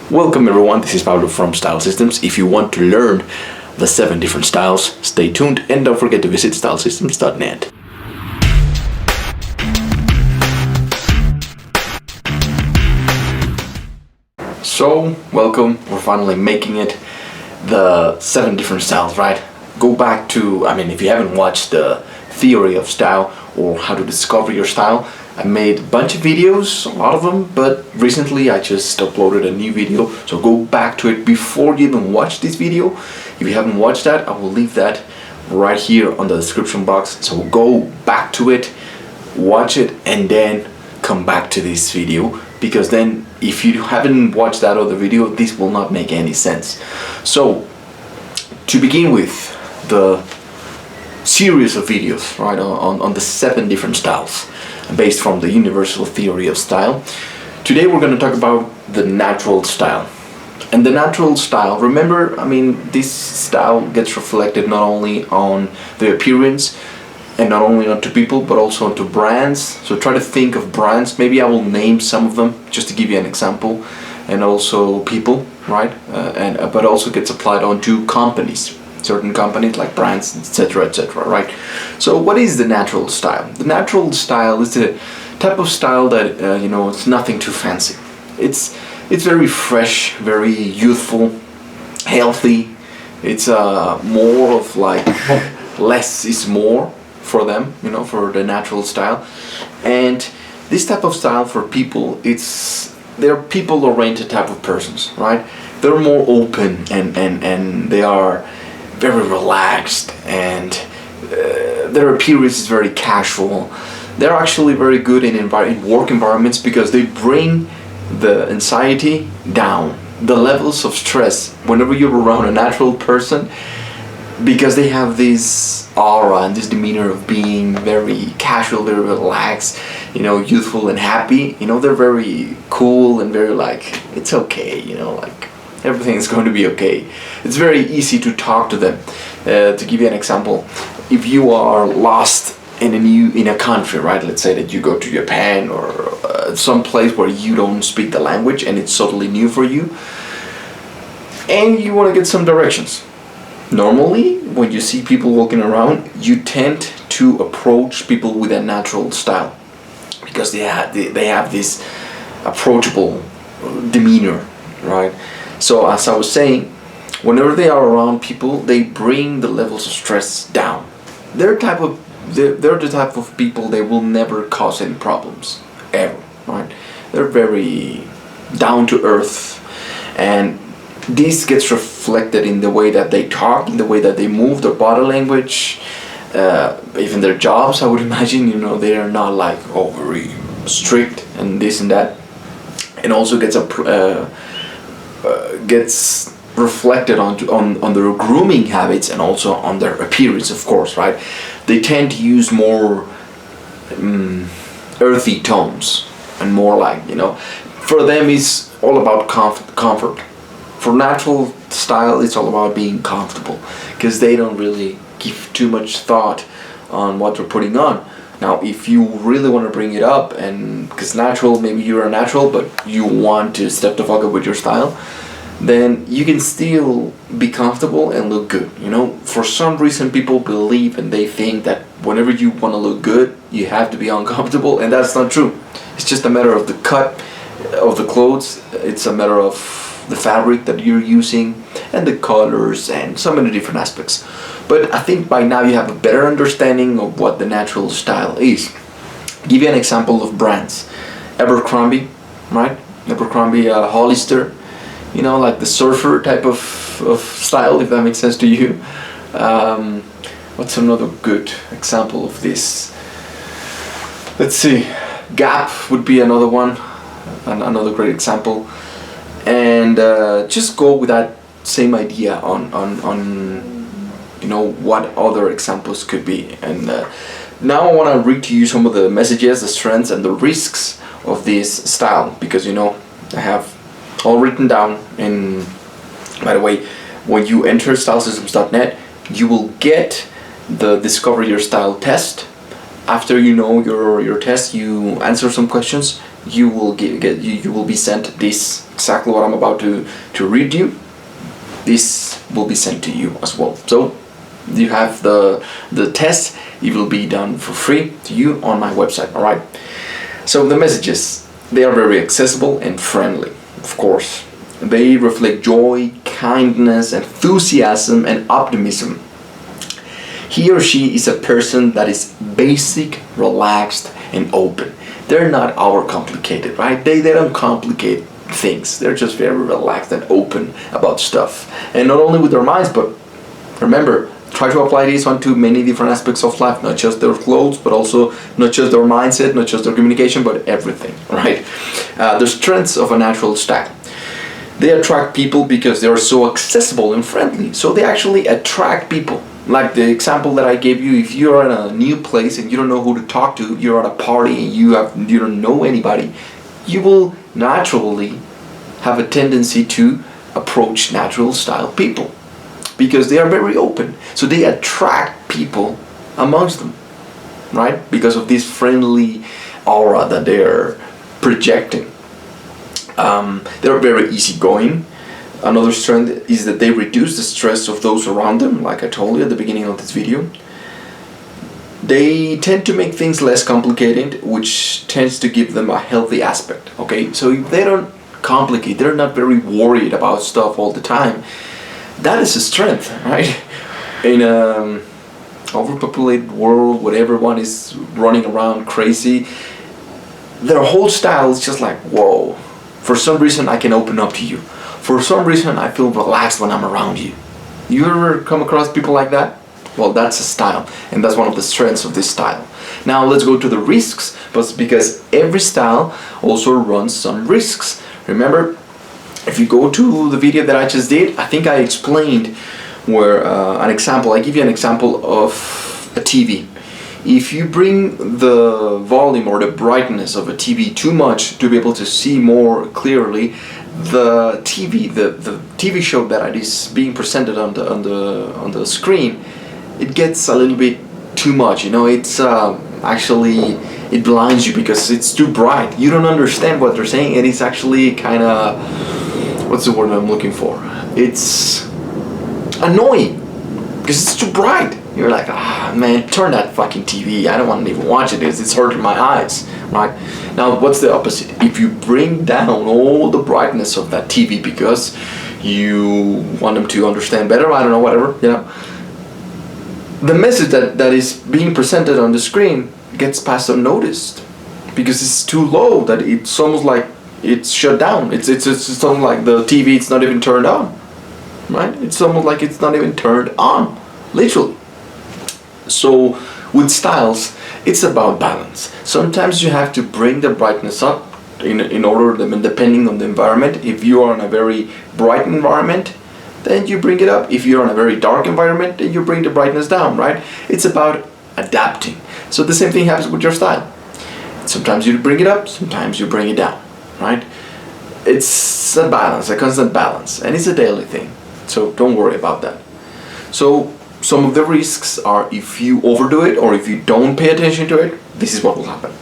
Welcome everyone, this is Pablo from Style Systems. If you want to learn the 7 different styles, stay tuned and don't forget to visit stylesystems.net. So, welcome, we're finally making it. The 7 different styles, right? Go back to, if you haven't watched the theory of style or how to discover your style, I made a bunch of videos, a lot of them, but recently I just uploaded a new video, so go back to it before you even watch this video. If you haven't watched that, I will leave that right here on the description box, so go back to it, watch it, and then come back to this video, because then if you haven't watched that other video, this will not make any sense. So, to begin with, the series of videos, right, on the 7 different styles based from the universal theory of style. Today we're going to talk about the natural style. And the natural style, remember, this style gets reflected not only on the appearance and not only onto people, but also onto brands. So try to think of brands. Maybe I will name some of them just to give you an example, and also people, right? But also gets applied onto companies. Certain companies like brands, etc., right? So what is the natural style? The natural style is the type of style that it's nothing too fancy. It's very fresh, very youthful, healthy. It's more of like less is more for them, for the natural style. And this type of style for people, they're people-oriented type of persons, right? They're more open and they are very relaxed, and their appearance is very casual. They're actually very good in work environments because they bring the anxiety down, the levels of stress whenever you're around a natural person, because they have this aura and this demeanor of being very casual, very relaxed, youthful and happy. They're very cool and very like, it's okay, everything is going to be okay. It's very easy to talk to them. To give you an example, if you are lost in a country, right? Let's say that you go to Japan or some place where you don't speak the language and it's totally new for you, and you want to get some directions. Normally, when you see people walking around, you tend to approach people with a natural style because they have this approachable demeanor, right? So as I was saying, whenever they are around people, they bring the levels of stress down. They're the type of people, they will never cause any problems, ever, right? They're very down to earth, and this gets reflected in the way that they talk, in the way that they move, their body language, even their jobs, I would imagine, they are not like very strict and this and that. And also gets reflected on their grooming habits and also on their appearance, of course, right? They tend to use more earthy tones and more like, for them it's all about comfort. For natural style, it's all about being comfortable because they don't really give too much thought on what they're putting on. Now, if you really want to bring it up, and because natural, maybe you're a natural, but you want to step the fuck up with your style, then you can still be comfortable and look good. For some reason, people believe and they think that whenever you want to look good, you have to be uncomfortable, and that's not true. It's just a matter of the cut of the clothes. It's a matter of the fabric that you're using and the colors and so many different aspects. But I think by now you have a better understanding of what the natural style is. Give you an example of brands. Abercrombie, right? Abercrombie, Hollister, like the surfer type of style, if that makes sense to you. What's another good example of this? Let's see. Gap would be another one, another great example. And just go with that same idea on what other examples could be. And now I want to read to you some of the messages, the strengths and the risks of this style, because I have all written down. And by the way, when you enter stylesystems.net, you will get the Discover Your Style test. After your test, you answer some questions, you will be sent this exactly what I'm about to read you, this will be sent to you as well. So you have the test. It will be done for free to you on my website. All right. So the messages, they are very accessible and friendly, of course. They reflect joy, kindness, enthusiasm, and optimism. He or she is a person that is basic, relaxed, and open. They're not overcomplicated, right? They don't complicate things. They're just very relaxed and open about stuff. And not only with their minds, but remember, try to apply this onto many different aspects of life, not just their clothes, but also not just their mindset, not just their communication, but everything, right? The strengths of a natural style. They attract people because they are so accessible and friendly. So they actually attract people. Like the example that I gave you, if you're in a new place and you don't know who to talk to, you're at a party and you don't know anybody, you will naturally have a tendency to approach natural style people because they are very open. So they attract people amongst them, right? Because of this friendly aura that they're projecting. They're very easygoing. Another strength is that they reduce the stress of those around them, like I told you at the beginning of this video. They tend to make things less complicated, which tends to give them a healthy aspect, okay? So if they don't complicate, they're not very worried about stuff all the time, that is a strength, right? In an overpopulated world, where everyone is running around crazy, their whole style is just like, whoa, for some reason I can open up to you. For some reason I feel relaxed when I'm around you. You ever come across people like that? Well, that's a style, and that's one of the strengths of this style. Now let's go to the risks, but because every style also runs some risks. Remember, if you go to the video that I just did, I think I explained where I give you an example of a TV. If you bring the volume or the brightness of a TV too much to be able to see more clearly, the TV show that is being presented on the screen, it gets a little bit too much. You know, it's actually, it blinds you because it's too bright. You don't understand what they're saying, and it's actually kind of, what's the word I'm looking for? It's annoying because it's too bright. You're like, man, turn that fucking TV. I don't want to even watch it. It's hurting my eyes, right? Now, what's the opposite? If you bring down all the brightness of that TV because you want them to understand better, I don't know, whatever, you know, the message that is being presented on the screen gets passed unnoticed because it's too low that it's almost like it's shut down. It's almost like the TV, it's not even turned on, right? It's almost like it's not even turned on, literally. So with styles, it's about balance. Sometimes you have to bring the brightness up in order, depending on the environment. If you are in a very bright environment, then you bring it up. If you're in a very dark environment, then you bring the brightness down, right? It's about adapting. So the same thing happens with your style. Sometimes you bring it up, sometimes you bring it down, right? It's a balance, a constant balance, and it's a daily thing. So don't worry about that. So some of the risks are if you overdo it or if you don't pay attention to it, this is what will happen.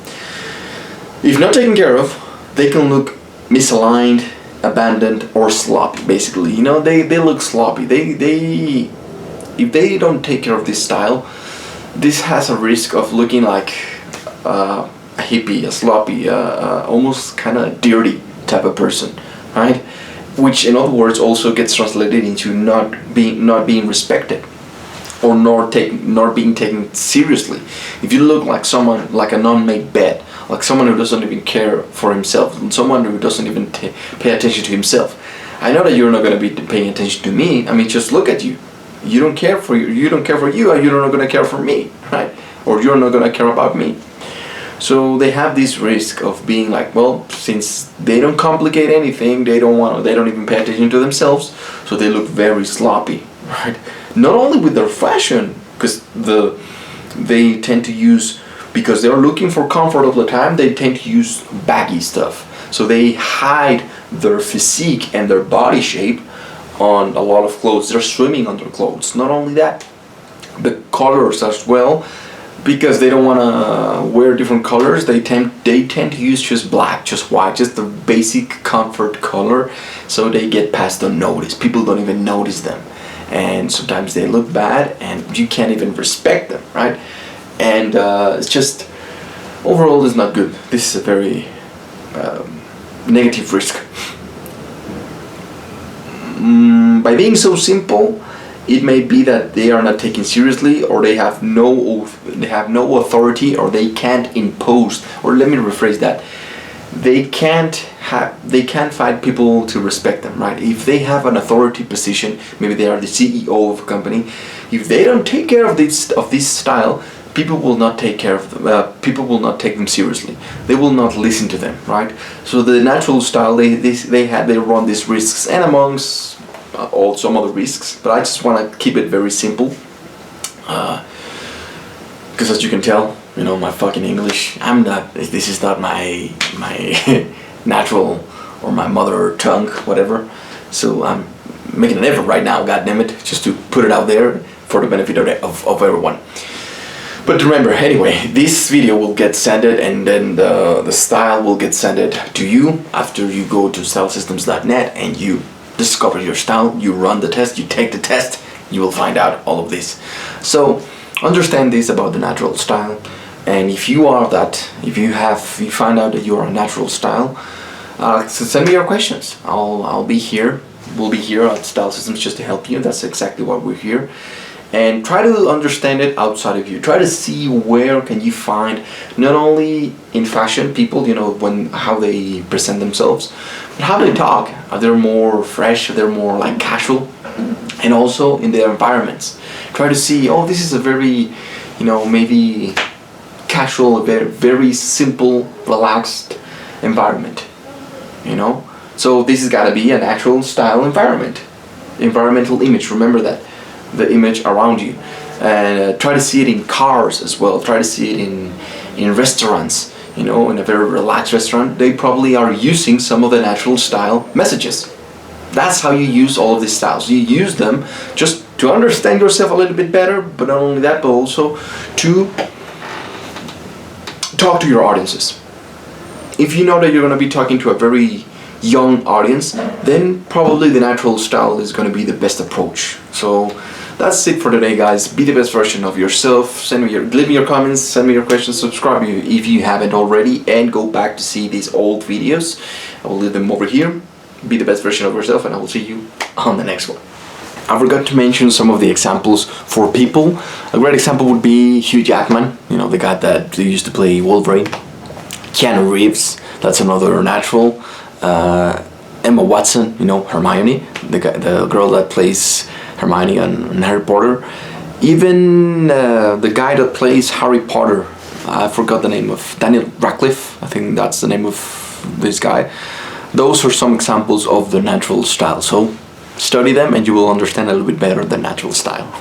If not taken care of, they can look misaligned, abandoned, or sloppy, basically. You know, they look sloppy. If they don't take care of this style, this has a risk of looking like a hippie, a sloppy, almost kind of dirty type of person, right? Which, in other words, also gets translated into not being respected, or not being taken seriously. If you look like someone, like an unmade bed, like someone who doesn't even care for himself, someone who doesn't even pay attention to himself, I know that you're not going to be paying attention to me. I mean, just look at you. You don't care for you. You don't care for you, and you're not going to care for me, right? Or you're not going to care about me. So they have this risk of being like, well, since they don't complicate anything, they don't even pay attention to themselves, so they look very sloppy, right? Not only with their fashion, because they tend to use, because they're looking for comfort all the time, they tend to use baggy stuff. So they hide their physique and their body shape on a lot of clothes. They're swimming under clothes. Not only that, the colors as well, because they don't want to wear different colors. They tend to use just black, just white, just the basic comfort color, so they get passed unnoticed. People don't even notice them, and sometimes they look bad and you can't even respect them, right? And it's just, overall, it's not good. This is a very negative risk. By being so simple, it may be that they are not taken seriously, or they have no authority, or they can't impose, or let me rephrase that, they can't find people to respect them, right? If they have an authority position, maybe they are the CEO of a company, if they don't take care of this style, people will not take care of them. People will not take them seriously. They will not listen to them, right? So the natural style, they run these risks, and amongst all some other risks. But I just want to keep it very simple, because as you can tell, my fucking English, this is not my natural or my mother tongue, whatever. So I'm making an effort right now, goddammit, just to put it out there for the benefit of everyone. But remember, anyway, this video will get sent, and then the style will get sent to you after you go to stylesystems.net and you discover your style, you run the test, you take the test, you will find out all of this. So understand this about the natural style, and if you find out that you are a natural style, so send me your questions. I'll be here. We'll be here at Style Systems just to help you. That's exactly what we're here. And try to understand it outside of you. Try to see where can you find, not only in fashion, people, how they present themselves, but how they talk. Are they more fresh? Are they more like casual? And also in their environments. Try to see, this is a very, maybe casual, very, very simple, relaxed environment. So this has got to be a natural style environment. Environmental image, remember that. The image around you, and try to see it in cars as well. Try to see it in restaurants. In a very relaxed restaurant, they probably are using some of the natural style messages. That's how you use all of these styles. You use them just to understand yourself a little bit better, but not only that, but also to talk to your audiences. If you know that you're going to be talking to a very young audience, then probably the natural style is going to be the best approach. So that's it for today, guys. Be the best version of yourself. Leave me your comments, send me your questions, subscribe if you haven't already, and go back to see these old videos. I will leave them over here. Be the best version of yourself, and I will see you on the next one. I forgot to mention some of the examples for people. A great example would be Hugh Jackman, the guy that used to play Wolverine. Keanu Reeves, that's another natural. Emma Watson, Hermione, the girl that plays Hermione on Harry Potter. Even the guy that plays Harry Potter, I forgot the name of, Daniel Radcliffe, I think that's the name of this guy. Those are some examples of the natural style. So study them and you will understand a little bit better the natural style.